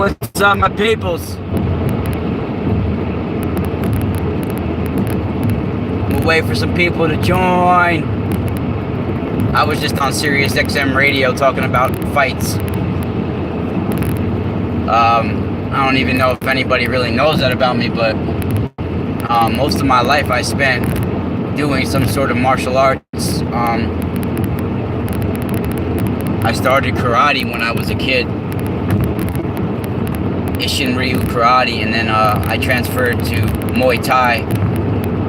what's up, my peoples? We'll wait for some people to join. I was just on Sirius XM radio talking about fights. I don't even know if anybody really knows that about me, but most of my life I spent doing some sort of martial arts. I started karate when I was a kid. Ishin Ryu karate, and then I transferred to Muay Thai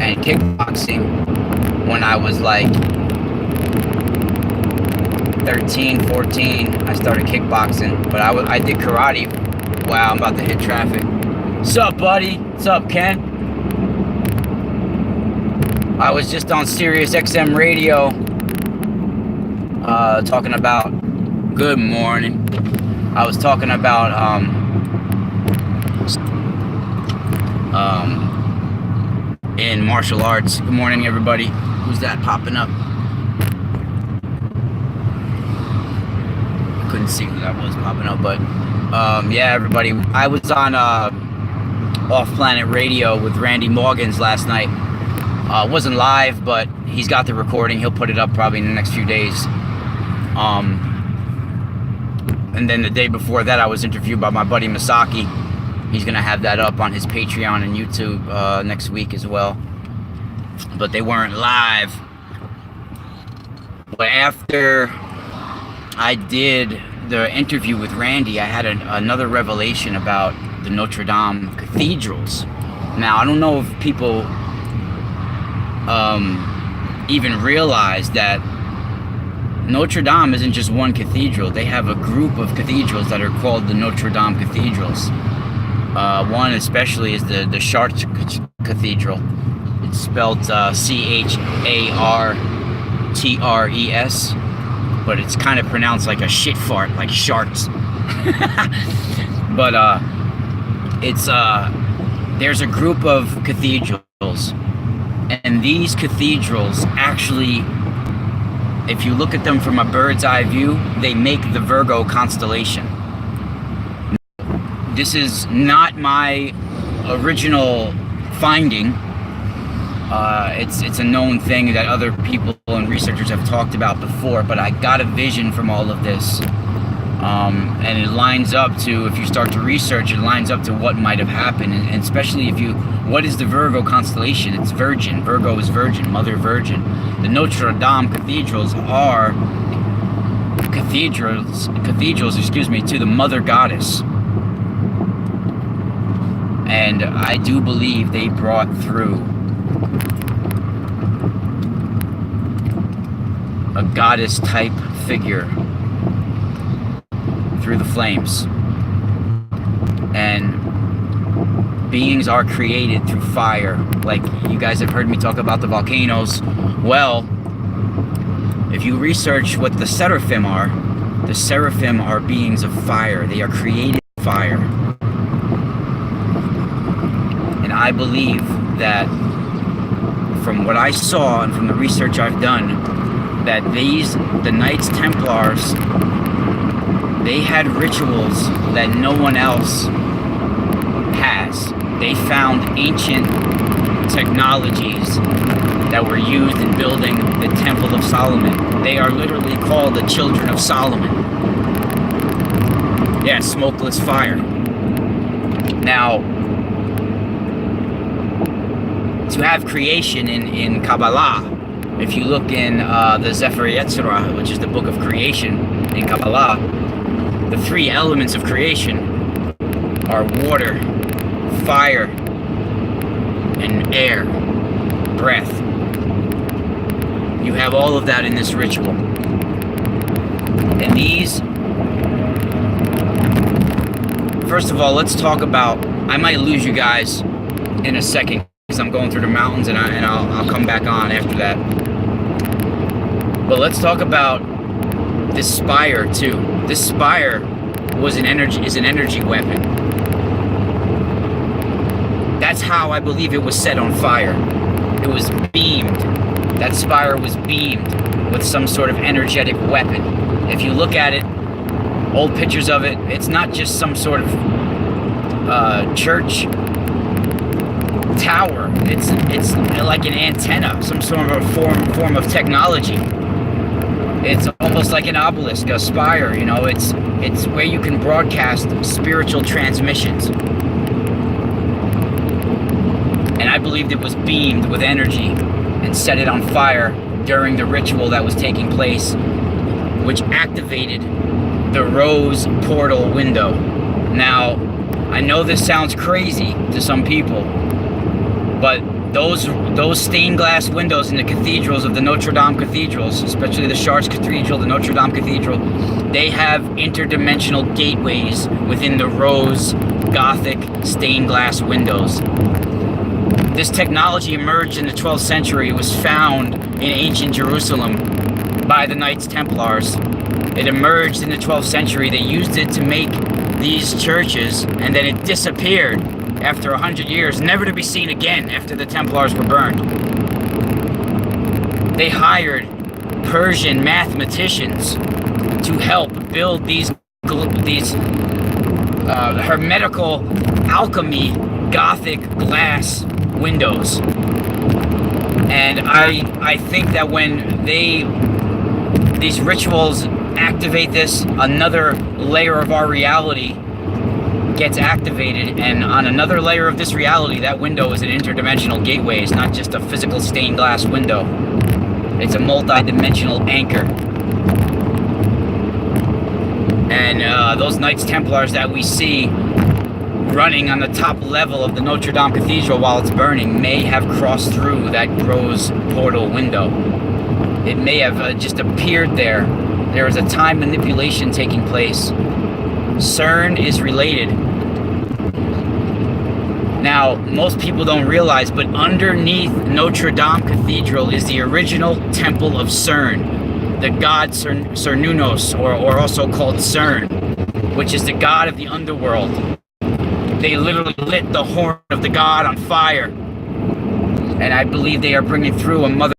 and kickboxing when I was like 13, 14. I started kickboxing, but I did karate. Wow, I'm about to hit traffic. What's up, buddy? What's up, Ken? I was just on Sirius XM radio talking about, good morning. I was talking about in martial arts. Good morning, everybody. Who's that popping up? Couldn't see who that was popping up, but yeah, everybody. I was on Off Planet Radio with Randy Morgans last night. Wasn't live, but he's got the recording. He'll put it up probably in the next few days. And then the day before that, I was interviewed by my buddy Masaki. He's gonna have that up on his Patreon and YouTube next week as well. But they weren't live. But after I did the interview with Randy, I had another revelation about the Notre Dame Cathedrals. Now, I don't know if people even realize that Notre Dame isn't just one cathedral. They have a group of cathedrals that are called the Notre Dame Cathedrals. One especially is the Chartres Cathedral. It's spelled C-H-A-R-T-R-E-S, but it's kind of pronounced like a shit fart, like Chartres. But it's there's a group of cathedrals, and these cathedrals actually, if you look at them from a bird's eye view, they make the Virgo constellation. This is not my original finding. It's a known thing that other people and researchers have talked about before, but I got a vision from all of this. And it lines up to, if you start to research, it lines up to what might have happened. And especially if you, what is the Virgo constellation? It's Virgin. Virgo is Virgin, Mother Virgin. The Notre Dame cathedrals are cathedrals, to the Mother Goddess. And I do believe they brought through a goddess type figure through the flames. And beings are created through fire. Like you guys have heard me talk about the volcanoes. Well, if you research what the seraphim are beings of fire. They are created in fire. And I believe that from what I saw and from the research I've done, that the Knights Templars, they had rituals that no one else has. They found ancient technologies that were used in building the Temple of Solomon. They are literally called the Children of Solomon. Yeah, smokeless fire. Now, to have creation in Kabbalah, if you look in the Sefer Yetzirah, which is the book of creation in Kabbalah, the three elements of creation are water, fire, and air, breath. You have all of that in this ritual. And these, first of all, let's talk about, I might lose you guys in a second because I'm going through the mountains, and I'll come back on after that. But let's talk about this spire too. This spire is an energy weapon. That's how I believe it was set on fire. It was beamed. That spire was beamed with some sort of energetic weapon. If you look at it, old pictures of it, it's not just some sort of church tower. It's like an antenna, some sort of a form of technology. It's almost like an obelisk, a spire. You know, it's where you can broadcast spiritual transmissions. And I believed it was beamed with energy and set it on fire during the ritual that was taking place, which activated the rose portal window. Now, I know this sounds crazy to some people, but those stained glass windows in the cathedrals of the Notre Dame cathedrals, especially the Chartres Cathedral, the Notre Dame Cathedral, they have interdimensional gateways within the rose Gothic stained glass windows. This technology emerged in the 12th century. It was found in ancient Jerusalem by the Knights Templars. It emerged in the 12th century. They used it to make these churches, and then it disappeared after 100 years, never to be seen again after the Templars were burned. They hired Persian mathematicians to help build these hermetical alchemy Gothic glass windows. And I think that when these rituals activate this, another layer of our reality gets activated, and on another layer of this reality, that window is an interdimensional gateway. It's not just a physical stained glass window. It's a multi-dimensional anchor. And those Knights Templars that we see running on the top level of the Notre Dame Cathedral while it's burning may have crossed through that rose portal window. It may have just appeared there. There is a time manipulation taking place. CERN is related. Now, most people don't realize, but underneath Notre Dame Cathedral is the original temple of CERN, the god Cernunnos, or also called CERN, which is the god of the underworld. They literally lit the horn of the god on fire. And I believe they are bringing through a mother